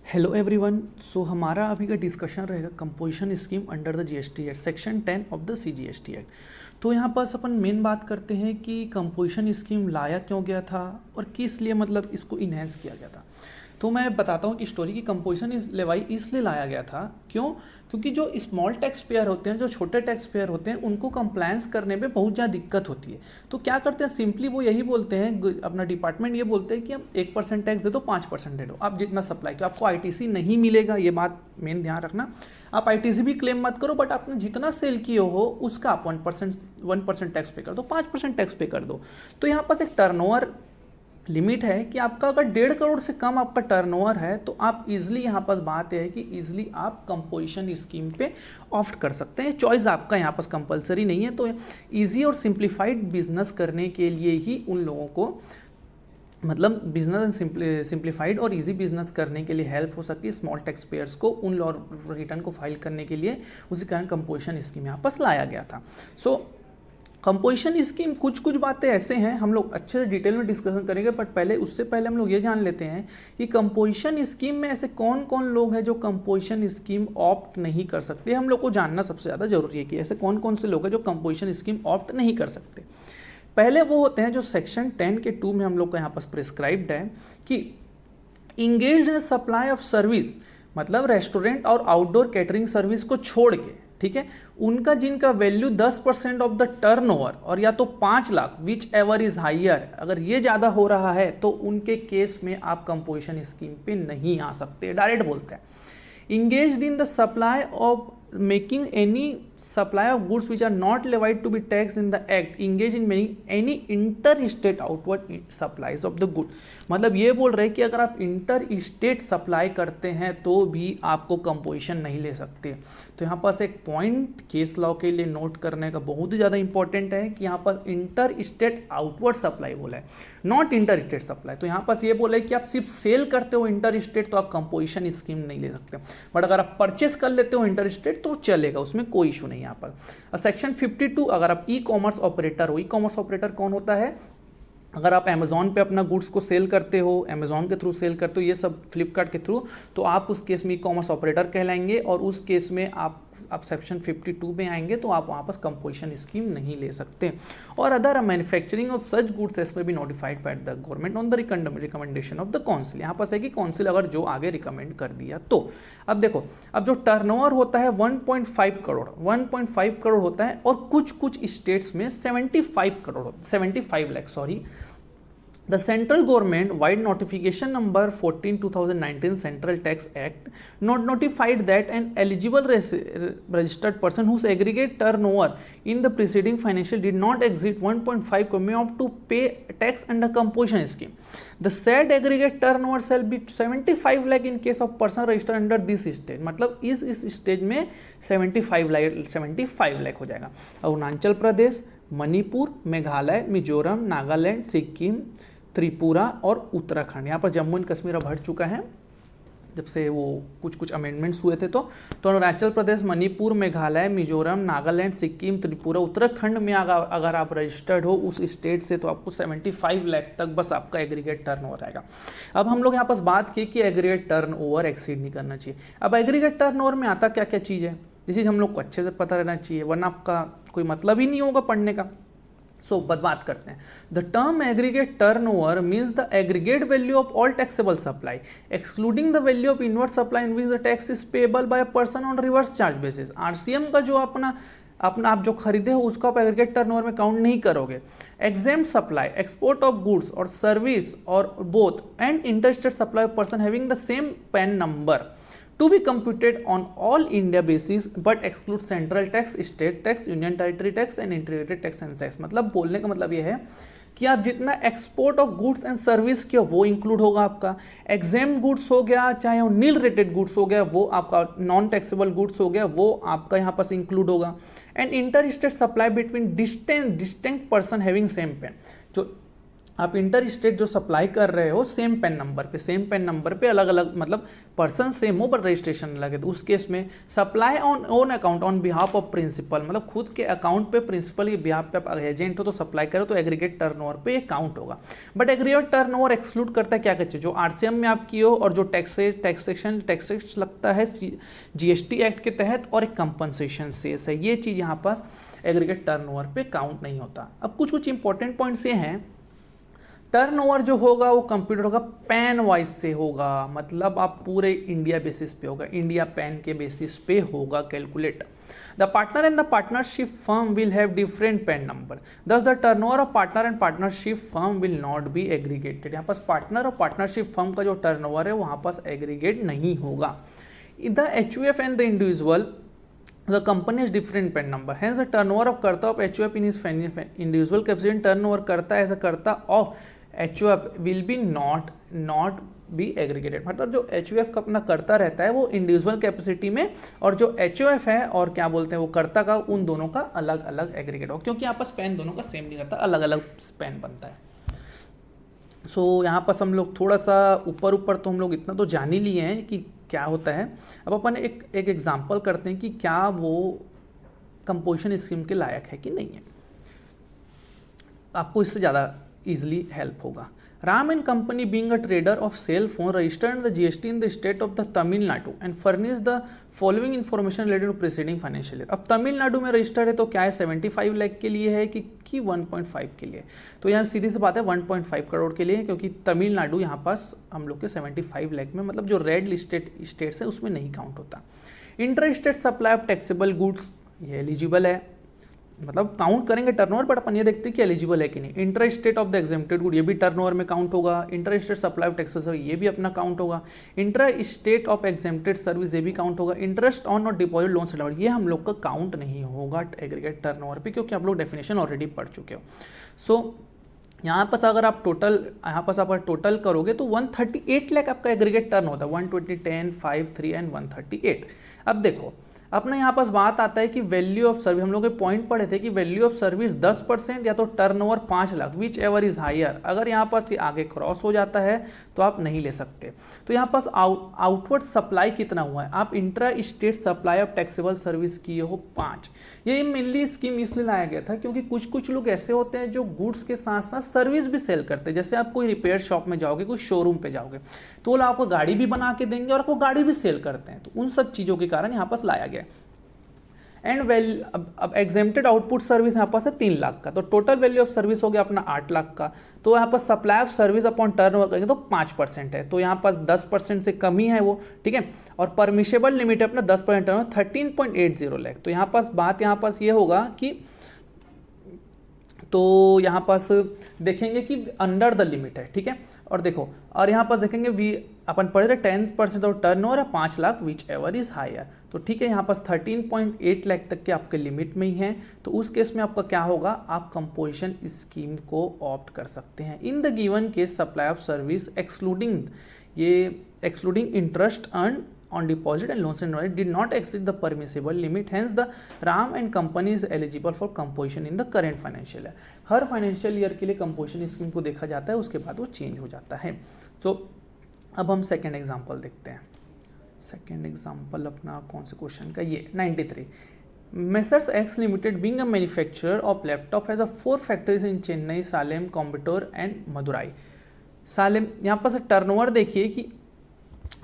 Hello everyone. सो हमारा अभी का डिस्कशन रहेगा composition scheme under the GST act section 10 of the CGST act. तो यहाँ पर अपन मेन बात करते हैं कि कंपोजिशन स्कीम लाया क्यों गया था और किस लिए मतलब इसको इन्हेंस किया गया था। तो मैं बताता हूँ कि स्टोरी की कंपोजिशन लेवाई इसलिए लाया गया था क्यों, क्योंकि जो स्मॉल टैक्स पेयर होते हैं, जो छोटे टैक्स पेयर होते हैं, उनको कंप्लायंस करने में बहुत ज़्यादा दिक्कत होती है। तो क्या करते हैं, सिंपली वो यही बोलते हैं, अपना डिपार्टमेंट ये बोलते हैं कि हम 1% टैक्स दे दो, 5% दे दो, आप जितना सप्लाई करो, आपको आईटीसी नहीं मिलेगा। ये बात मेन ध्यान रखना, आप आईटीसी भी क्लेम मत करो, बट आपने जितना सेल किए हो उसका आप 1% टैक्स पे कर दो, 5% टैक्स पे कर दो। तो यहाँ पास एक टर्नओवर लिमिट है कि आपका अगर 1.5 करोड़ से कम आपका टर्नओवर है तो आप इजीली, यहाँ पास बात है कि इजीली आप कंपोजिशन स्कीम पे ऑप्ट कर सकते हैं। चॉइस आपका यहाँ पास कंपलसरी नहीं है। तो इजी और सिंप्लीफाइड बिजनेस करने के लिए ही उन लोगों को, मतलब बिजनेस सिंप्लीफाइड और इजी बिजनेस करने के लिए हेल्प हो सके स्मॉल टैक्स पेयर्स को, उन रिटर्न को फाइल करने के लिए, उसी कारण कंपोजिशन स्कीम यहाँ पास लाया गया था। सो कंपोजिशन स्कीम कुछ बातें ऐसे हैं, हम लोग अच्छे से डिटेल में डिस्कशन करेंगे, बट पहले उससे पहले हम लोग ये जान लेते हैं कि कंपोजिशन स्कीम में ऐसे कौन कौन लोग हैं जो कंपोजिशन स्कीम ऑप्ट नहीं कर सकते। हम लोग को जानना सबसे ज़्यादा जरूरी है कि ऐसे कौन कौन से लोग हैं जो कंपोजिशन स्कीम ऑप्ट नहीं कर सकते। पहले वो होते हैं जो सेक्शन 10 के 2 में हम लोग का यहाँ पास प्रिस्क्राइब्ड है कि engage in supply of service, मतलब रेस्टोरेंट और आउटडोर कैटरिंग सर्विस को छोड़ के, ठीक है, उनका जिनका वैल्यू 10% ऑफ द टर्नओवर और या तो 5 lakh whichever is higher, अगर ये ज़्यादा हो रहा है तो उनके केस में आप कंपोजिशन स्कीम पे नहीं आ सकते। डायरेक्ट बोलते हैं engaged in the supply of making any supply of goods which are not levied to be taxed in the act, engage in making any interstate outward supplies of the good। मतलब ये बोल रहे हैं कि अगर आप इंटर स्टेट सप्लाई करते हैं तो भी आपको कंपोजिशन नहीं ले सकते। तो यहाँ पास एक पॉइंट केस लॉ के लिए नोट करने का बहुत ही ज़्यादा इंपॉर्टेंट है कि यहाँ पर इंटर स्टेट आउटवर्ड सप्लाई बोला है, नॉट इंटर स्टेट सप्लाई। तो यहाँ पास ये बोला है कि आप सिर्फ सेल करते हो इंटर स्टेट तो आप कंपोजिशन स्कीम नहीं ले सकते, बट अगर आप परचेस कर लेते हो इंटर स्टेट तो चलेगा, उसमें कोई इशू नहीं। यहाँ पर सेक्शन 52, अगर आप ई कॉमर्स ऑपरेटर हो, ई कॉमर्स ऑपरेटर कौन होता है, अगर आप अमेजोन पे अपना गुड्स को सेल करते हो, अमेजोन के थ्रू सेल करते हो, ये सब फ्लिपकार्ट के थ्रू, तो आप उस केस में ई कॉमर्स ऑपरेटर कहलाएंगे और उस केस में आप सेक्शन 52 में आएंगे तो आप वहाँ पर कंपोजिशन स्कीम नहीं ले सकते। और other manufacturing of such goods as may be notified by the government on the recommendation of the council. यहाँ पर है कि काउंसिल अगर जो आगे रिकमेंड कर दिया तो। अब देखो, अब जो टर्नओवर होता है 1.5 करोड़ होता है और कुछ स्टेट्स में 75 lakh sorry. The central government wide notification number 14/2019 Central Tax Act notified that an eligible registered person whose aggregate turnover in the preceding financial did not exceed 1.5 crore may opt to pay tax under composition scheme. The said aggregate turnover shall be 75 lakh in case of person registered under this stage। मतलब इस stage में 75 लाख हो जाएगा। अरुणाचल प्रदेश, मणिपुर, मेघालय, मिजोरम, नागालैंड, सिक्किम, त्रिपुरा और उत्तराखंड। यहाँ पर Jammu and Kashmir अब हट चुका है जब से वो कुछ अमेंडमेंट्स हुए थे। तो अरुणाचल प्रदेश, मणिपुर, मेघालय, मिजोरम, नागालैंड, सिक्किम, त्रिपुरा, उत्तराखंड में अगर आप रजिस्टर्ड हो उस स्टेट से तो आपको 75 लाख तक बस आपका एग्रीगेट टर्नओवर आएगा। अब हम लोग यहाँ पास बात की कि एग्रीगेट टर्नओवर एक्सीड नहीं करना चाहिए। अब एग्रीगेट टर्नओवर में आता क्या क्या चीज़ है, ये चीज़ हम लोग को अच्छे से पता रहना चाहिए, वरना आपका कोई मतलब ही नहीं होगा पढ़ने का। सो बात करते हैं। The term aggregate turnover means the aggregate value of all taxable supply excluding the value of inward supply in which the tax is payable by a person on reverse charge basis. RCM का जो अपना आप जो खरीदे हो उसका आप aggregate turnover में काउंट नहीं करोगे। Exempt supply, export of goods और सर्विस और both and interstate supply of person having the same pan number to be computed on all India basis but exclude central tax, state tax, union territory tax and integrated tax and cess। मतलब बोलने का मतलब ये है कि आप जितना export of goods and service किया वो इंक्लूड होगा आपका, एग्जेम्प्ट गुड्स हो गया चाहे वो नील रेटेड गुड्स हो गया वो आपका, नॉन टैक्सेबल गुड्स हो गया वो आपका यहाँ पास इंक्लूड होगा। And inter state supply between distinct person having same pan, जो आप इंटर स्टेट जो सप्लाई कर रहे हो सेम पेन नंबर पे अलग अलग, मतलब पर्सन सेम हो पर रजिस्ट्रेशन अलग है, तो उस केस में supply on own account on behalf of principal, मतलब खुद के अकाउंट पे प्रिंसिपल के बिहाफ पे आप एजेंट हो तो सप्लाई करो तो एग्रीगेट टर्नओवर पे काउंट होगा। बट एग्रीगेट टर्नओवर एक्सक्लूड करता है क्या कहते हैं, जो आरसीएम में आप किए हो और जो टैक्सेशन लगता है जीएसटी एक्ट के तहत और एक कंपनसेशन सेस है, ये चीज़ यहाँ पर एग्रीगेट टर्नओवर पे काउंट नहीं होता। अब कुछ इंपॉर्टेंट पॉइंट्स ये हैं, टर्नओवर जो होगा वो कंप्यूटर होगा पैन वाइज से होगा, मतलब आप पूरे इंडिया बेसिस पे होगा, इंडिया पैन के बेसिस पे होगा calculate. The partner and the partnership firm will have different PAN number, thus the turnover of partner and partnership firm will not be aggregated. यहाँ पास पार्टनर और पार्टनरशिप फर्म का जो टर्नओवर है वहाँ पास एग्रीगेट नहीं होगा। The HUF and the individual the company has different PAN number, hence the turnover of कर्ता of HUF in his individual capacity turnover करता ऐसा कर्ता of HUF will be not be aggregated, मतलब जो HUF का अपना कर्ता रहता है वो इंडिविजुअल कैपेसिटी में और जो HUF है और क्या बोलते हैं वो कर्ता का, उन दोनों का अलग अलग एग्रीगेट हो, क्योंकि आपस पैन दोनों का सेम नहीं रहता, अलग अलग पैन बनता है। सो यहाँ पर हम लोग थोड़ा सा ऊपर तो हम लोग इतना तो जान ही लिए हैं कि क्या होता है। अब अपन एक एग्जांपल करते हैं कि क्या वो कंपोजिशन स्कीम के लायक है कि नहीं है, आपको इससे ज़्यादा इजीली हेल्प होगा। Ram and company being a trader of cell phone registered the GST in the state of the Tamil Nadu and furnish the following information related to preceding financial year. अब तमिलनाडु में रजिस्टर्ड है तो क्या है 75 लाख के लिए है कि 1.5 के लिए, तो यहाँ सीधी सी बात है 1.5 करोड़ के लिए, क्योंकि तमिलनाडु यहाँ पास हम लोग के 75 लाख में, मतलब जो रेड लिस्टेड स्टेट्स है उसमें नहीं काउंट होता। Inter state supply of taxable goods ये एलिजिबल है, मतलब काउंट करेंगे टर्नओवर, बट अपन ये देखते हैं कि एलिजिबल है कि नहीं। Inter state of the exempted good ये भी टर्नओवर में काउंट होगा। Inter state supply of taxes ये भी अपना काउंट होगा। Inter state of exempted service ये भी काउंट होगा। इंटरेस्ट ऑन और डिपॉजिट लोन सेटलमेंट ये हम लोग का काउंट नहीं होगा एग्रीगेट टर्नओवर पे, क्योंकि आप लोग डेफिनेशन ऑलरेडी पढ़ चुके हो। सो यहाँ पास अगर आप टोटल करोगे तो 138 लाख आपका एग्रीगेट टर्न होता है, 120, 10, 5, 3 एंड 138। अब देखो अपना यहाँ पास बात आता है कि वैल्यू ऑफ सर्विस, हम लोग के पॉइंट पढ़े थे कि वैल्यू ऑफ सर्विस 10% या तो turnover 5 lakh, whichever is higher. अगर यहाँ पास ये आगे क्रॉस हो जाता है तो आप नहीं ले सकते। तो यहाँ पास आउटवर्ड सप्लाई कितना हुआ है, आप intra state supply of taxable service किए हो 5। ये मेनली स्कीम इसलिए लाया गया था क्योंकि कुछ लोग ऐसे होते हैं जो गुड्स के साथ साथ सर्विस भी सेल करते हैं। जैसे आप कोई रिपेयर शॉप में जाओगे, कोई शोरूम पे जाओगे तो वो लोग आपको गाड़ी भी बना के देंगे और आपको गाड़ी भी सेल करते हैं, तो उन सब चीज़ों के कारण यहाँ पास लाया गया। एंड अब एग्जेम्प्टेड आउटपुट सर्विस यहाँ पास है 3 लाख का, तो टोटल वैल्यू ऑफ सर्विस हो गया अपना 8 लाख का। तो यहाँ पर supply of service upon turnover करेंगे तो 5% है, तो यहाँ पास 10% से कम ही है वो, ठीक है। और परमिशेबल लिमिट है अपना 10% टर्नओवर 13.80 लाख। तो यहाँ पास ये होगा कि तो यहाँ पास देखेंगे कि अंडर द लिमिट है, ठीक है। और देखो और यहाँ पास देखेंगे वी अपन पढ़े थे 10% of turnover 5 lakh whichever is higher, तो ठीक है। यहाँ पास 13.8 लाख तक के आपके लिमिट में ही है, तो उस केस में आपका क्या होगा, आप कंपोजिशन स्कीम को ऑप्ट कर सकते हैं। In the given case supply of service excluding interest earn on deposit and loans and notes did not exceed the permissible limit, hence the RAM and company is eligible for composition in the current financial year। Her financial year के लिए composition scheme को देखा जाता है, उसके बाद वो change हो जाता है। तो अब हम सेकेंड एग्जांपल देखते हैं। सेकेंड एग्जांपल अपना कौन से क्वेश्चन का, ये 93। Messrs X Limited being a manufacturer of laptop has a 4 factories in Chennai, Salem, Coimbatore and Madurai। Salem यहाँ पर टर्नओवर देखिए कि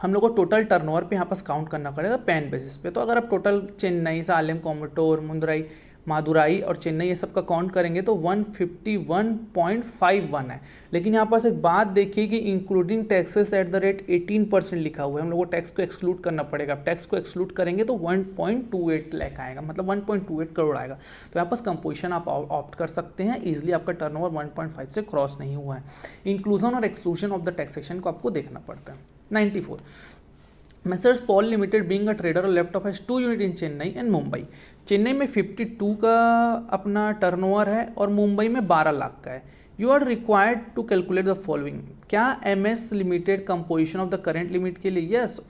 हम लोग को टोटल टर्नओवर पे यहाँ पास काउंट करना पड़ेगा पैन बेसिस पे। तो अगर आप टोटल चेन्नई, सालेम, कोयम्बटूर, मादुराई और चेन्नई ये सब का काउंट करेंगे तो 151.51 है। लेकिन यहाँ पास एक बात देखिए कि including taxes at the rate 18% लिखा हुआ है, हम लोग को टैक्स को एक्सक्लूड करना पड़ेगा। टैक्स को एक्सक्लूड करेंगे तो 1.28 लाख आएगा, मतलब 1.28 करोड़ आएगा। तो यहाँ पास कंपोजिशन आप ऑप्ट कर सकते हैं, ईजिली आपका टर्नओवर 1.5 से क्रॉस नहीं हुआ है। इंक्लूजन और एक्सक्लूजन ऑफ द टैक्सेशन को आपको देखना पड़ता है। 94 Messrs Paul Limited being a trader of laptop has 2 unit in Chennai and Mumbai. Chennai में 52 का अपना टर्नओवर है और मुंबई में 12 लाख का है। You are required to calculate the following. क्या MS limited composition of the current limit के लिए, यस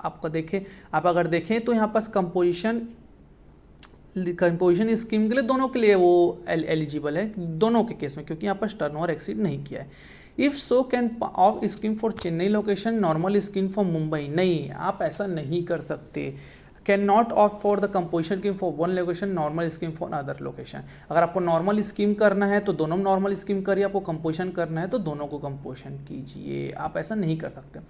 आपका देखें, आप अगर देखें तो यहाँ पास कंपोजिशन कंपोजिशन स्कीम के लिए दोनों के लिए वो एलिजिबल है, दोनों के केस में, क्योंकि यहाँ पर टर्नओवर एक्सीड नहीं किया है। If so can of scheme for Chennai location, normal scheme for Mumbai, नहीं आप ऐसा नहीं कर सकते। Can not of for the composition scheme for one location, normal scheme for other location. अगर आपको नॉर्मल स्कीम करना है तो दोनों नॉर्मल स्कीम करिए, आपको कंपोजिशन करना है तो दोनों को कंपोजिशन कीजिए, आप ऐसा नहीं कर सकते।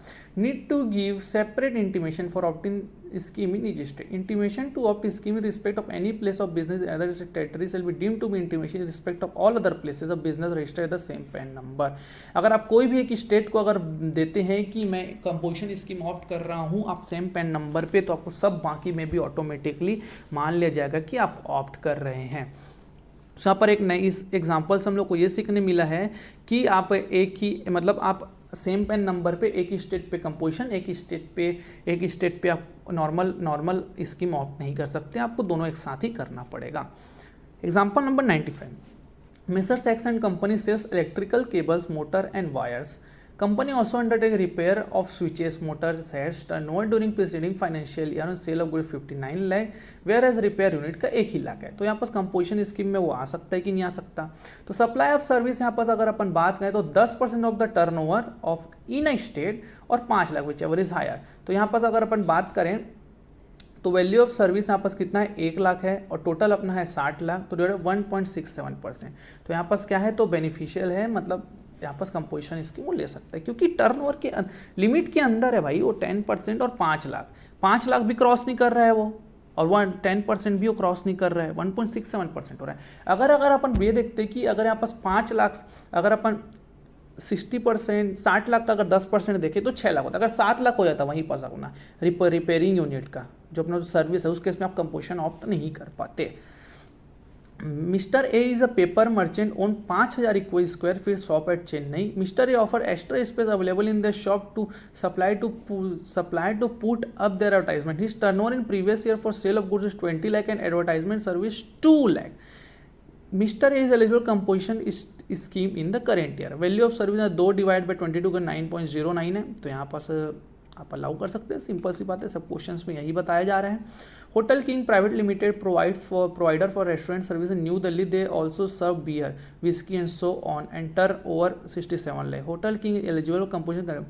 Need to give separate intimation for opting scheme in each state. Intimation to opt scheme in respect of any place of business in other state territory shall be deemed to be intimation in respect of all other places of business registered at the same PAN number. अगर आप कोई भी एक state को अगर देते हैं कि मैं कंपोजिशन स्कीम ऑप्ट कर रहा हूँ आप सेम पैन नंबर पे, तो आपको सब बाकी में भी ऑटोमेटिकली मान लिया जाएगा कि आप ऑप्ट कर रहे हैं। तो यहाँ पर एक नई इस एग्जाम्पल से हम लोग को ये सीखने मिला है कि आप एक ही मतलब आप सेम पैन नंबर पे एक ही स्टेट पे कंपोजिशन, एक स्टेट पे आप नॉर्मल स्कीम ऑप्ट नहीं कर सकते, आपको दोनों एक साथ ही करना पड़ेगा। Example number 95, messrs X and company sales electrical cables, motor and wires. Company also undertake repair of switches, motor sets, turnover during preceding financial year on sale of goods 59 lakh, whereas repair unit का 1 ही लाख है। तो यहाँ पर composition scheme में वो आ सकता है कि नहीं आ सकता। तो सप्लाई ऑफ सर्विस यहाँ पर अगर अपन बात करें तो 10% of the turnover of in a state और 5 lakh whichever is higher. तो यहाँ पर अगर अपन बात करें तो वैल्यू ऑफ सर्विस यहाँ पर कितना है 1 लाख है और टोटल अपना है 60 लाख, तो 1.67%। तो यहाँ पर क्या है तो बेनिफिशियल है, मतलब यहाँ पर कंपोजिशन स्कीम वो ले सकता है क्योंकि टर्नओवर के लिमिट के अंदर है भाई, वो 10% और 5 लाख भी क्रॉस नहीं कर रहा है वो, और 10% भी वो क्रॉस नहीं कर रहा है, 1.67% हो रहा है। अगर अपन ये देखते कि अगर यहाँ पास 5 लाख, अगर अपन 60% 60 लाख का अगर 10% देखें तो 6 लाख होता है। अगर 7 लाख हो जाता वहीं पास अपना रिपेयरिंग यूनिट का जो अपना सर्विस है, उस केस में आप कंपोजिशन ऑप्ट नहीं कर पाते। Mister A is a paper merchant own 5000 equal square feet shop at Chennai. Mister A offer extra space available in the shop to supply to put up their advertisement. His turnover in previous year for sale of goods is 20 lakh and advertisement service 2 lakh. Mister A is eligible composition scheme in the current year. Value of service 2 divide by 22 का 9.09 है, तो यहाँ पास आप allow कर सकते हैं, simple सी बात है, सब क्वेश्चंस में यही बताया जा रहा है। Hotel King Private Limited provider for restaurant service in New Delhi, they also serve beer, whisky and so on and turnover 67 lakh. Hotel King eligible composition करें,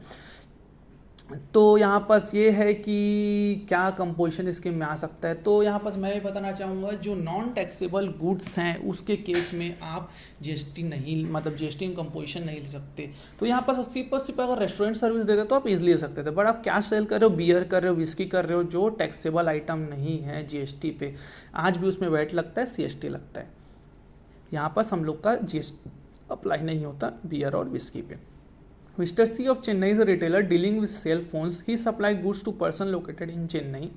तो यहाँ पास ये है कि क्या कंपोजिशन स्कीम में आ सकता है। तो यहाँ पास मैं ये बताना चाहूँगा जो नॉन टैक्सेबल गुड्स हैं उसके केस में आप जीएसटी नहीं, मतलब जीएसटी में कंपोजिशन नहीं ले सकते। तो यहाँ पास 80% अगर रेस्टोरेंट सर्विस देते तो आप इजीली ले सकते थे, बट आप क्या सेल कर रहे हो, बियर कर रहे हो, विस्की कर रहे हो, जो टैक्सेबल आइटम नहीं है जीएसटी पे, आज भी उसमें वैट लगता है, सीएसटी लगता है। यहाँ पास हम लोग का जीएसटी अप्लाई नहीं होता बियर और विस्की पे। Mr. C of Chennai is a retailer dealing with cell phones. He supplied goods to person located in Chennai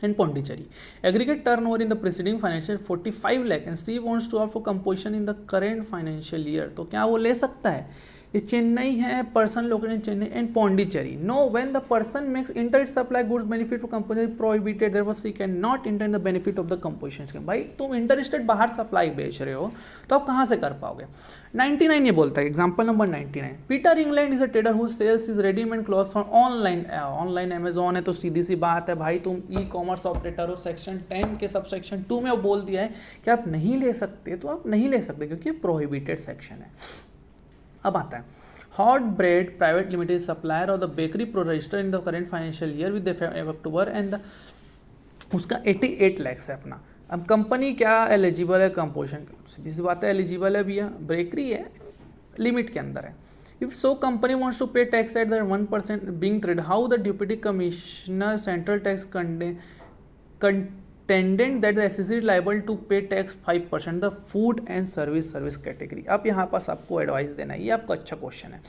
and Pondicherry. Aggregate turnover in the preceding financial 45 lakh and C wants to offer composition in the current financial year. तो क्या वो ले सकता है? ये चेन्नई है, person located in Chennai and Pondicherry. No, when the person makes inter supply goods benefit for composition prohibited, therefore she can not enter in the benefit of the composition scheme. भाई तुम इंटर स्टेट बाहर सप्लाई बेच रहे हो तो आप कहाँ से कर पाओगे। 99 ये बोलता है, example number 99, Peter England is a trader who sells is readymade cloth from online Amazon है, तो सीधी सी बात है भाई, तुम ई कॉमर्स ऑपरेटर हो, सेक्शन 10 के सब सेक्शन 2 में वो बोल दिया है कि आप नहीं ले सकते, तो आप नहीं ले सकते क्योंकि प्रोहिबिटेड सेक्शन है। अब आता है hot bread private limited supplier और the bakery pro register in the current financial year with October end उसका 88 लैक्स है अपना। अब कंपनी क्या एलिजिबल है कंपोजिशन, सीधी सी बात है एलिजिबल है भैया, बेकरी है, लिमिट के अंदर है। If so company wants to pay tax at the 1% being trade, how the deputy commissioner central tax contended that the SEC is liable to pay tax 5% the food and service category। अब यहाँ पास आपको advice देना है, ये आपका अच्छा question है।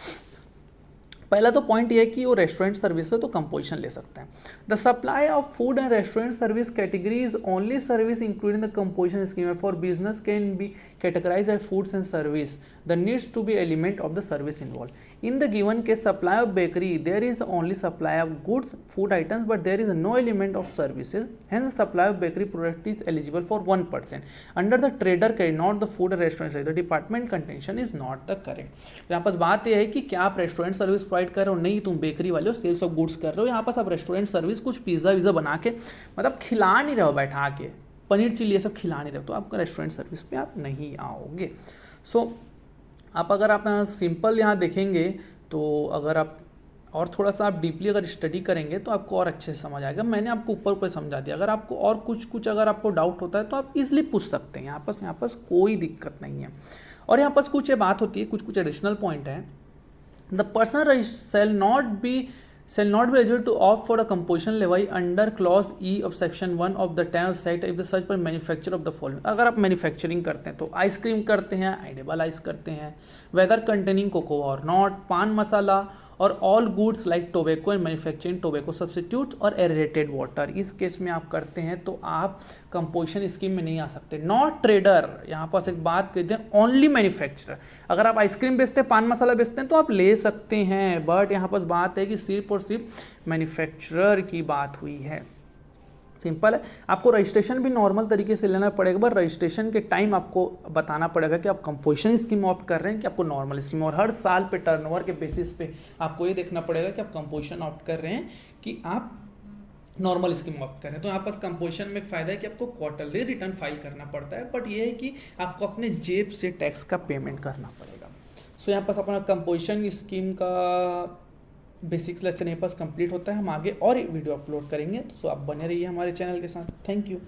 पहला तो पॉइंट ये है कि वो रेस्टोरेंट सर्विस है तो कंपोजिशन ले सकते हैं। The supply of food and restaurant service category is only service including the composition scheme for business can be categorise as foods and service, the needs to be element of the service involve. In the given case supply of bakery, there is only supply of goods, food items, but there is no element of services. Hence, the supply of bakery product is eligible for 1%. Under the trader category, not the food and restaurant service, the department contention is not the correct. यहाँ पास बात यह है कि क्या आप restaurant service provide कर रहे हो, नहीं, तुम बेकरी वाले हो, सेल्स ऑफ गुड्स कर रहे हो। यहाँ पास आप रेस्टोरेंट सर्विस कुछ पिज्ज़ा विज़ा बना के मतलब खिला नहीं रहे हो बैठा के, पनीर चिल्ली ये सब खिला नहीं रहे तो आपका रेस्टोरेंट सर्विस पे आप नहीं आओगे। सो आप अगर आप सिंपल यहाँ देखेंगे तो अगर आप और थोड़ा सा आप डीपली अगर स्टडी करेंगे तो आपको और अच्छे से समझ आएगा। मैंने आपको ऊपर ऊपर समझा दिया, अगर आपको और कुछ अगर आपको डाउट होता है तो आप इजीली पूछ सकते हैं, यहाँ पास कोई दिक्कत नहीं है। और यहाँ पास कुछ ये बात होती है, कुछ एडिशनल पॉइंट है। The person shall not be eligible to opt for a composition levy under clause E of section 1 of the 10 Act if the such पर manufacture of the following। अगर आप मैन्युफैक्चरिंग करते हैं तो आइसक्रीम करते हैं, edible ice करते हैं, वेदर कंटेनिंग कोको और नॉट, पान मसाला और all goods like tobacco and manufacturing tobacco substitute और एरेटेड वाटर, इस केस में आप करते हैं तो आप कंपोजिशन स्कीम में नहीं आ सकते। नॉट ट्रेडर, यहाँ पास एक बात कहते हैं, ओनली मैन्युफैक्चरर। अगर आप आइसक्रीम बेचते हैं, पान मसाला बेचते हैं तो आप ले सकते हैं, बट यहाँ पास बात है कि सिर्फ और सिर्फ मैन्युफैक्चरर की बात हुई है। सिंपल है। आपको रजिस्ट्रेशन भी नॉर्मल तरीके से लेना पड़ेगा, बट रजिस्ट्रेशन के टाइम आपको बताना पड़ेगा कि आप कंपोजिशन स्कीम ऑप्ट कर रहे हैं कि आपको नॉर्मल स्कीम, और हर साल पे टर्नओवर के बेसिस पे आपको ये देखना पड़ेगा कि आप कंपोजिशन ऑप्ट कर रहे हैं कि आप नॉर्मल स्कीम ऑप्ट कर रहे हैं। तो यहाँ पास कंपोजिशन में एक फ़ायदा है कि आपको क्वार्टरली रिटर्न फाइल करना पड़ता है, बट ये है कि आपको अपने जेब से टैक्स का पेमेंट करना पड़ेगा। सो यहाँ पास अपना कंपोजिशन स्कीम का बेसिक्स लेक्चर यहाँ पास कंप्लीट होता है। हम आगे और एक वीडियो अपलोड करेंगे, तो आप बने रहिए हमारे चैनल के साथ। Thank you.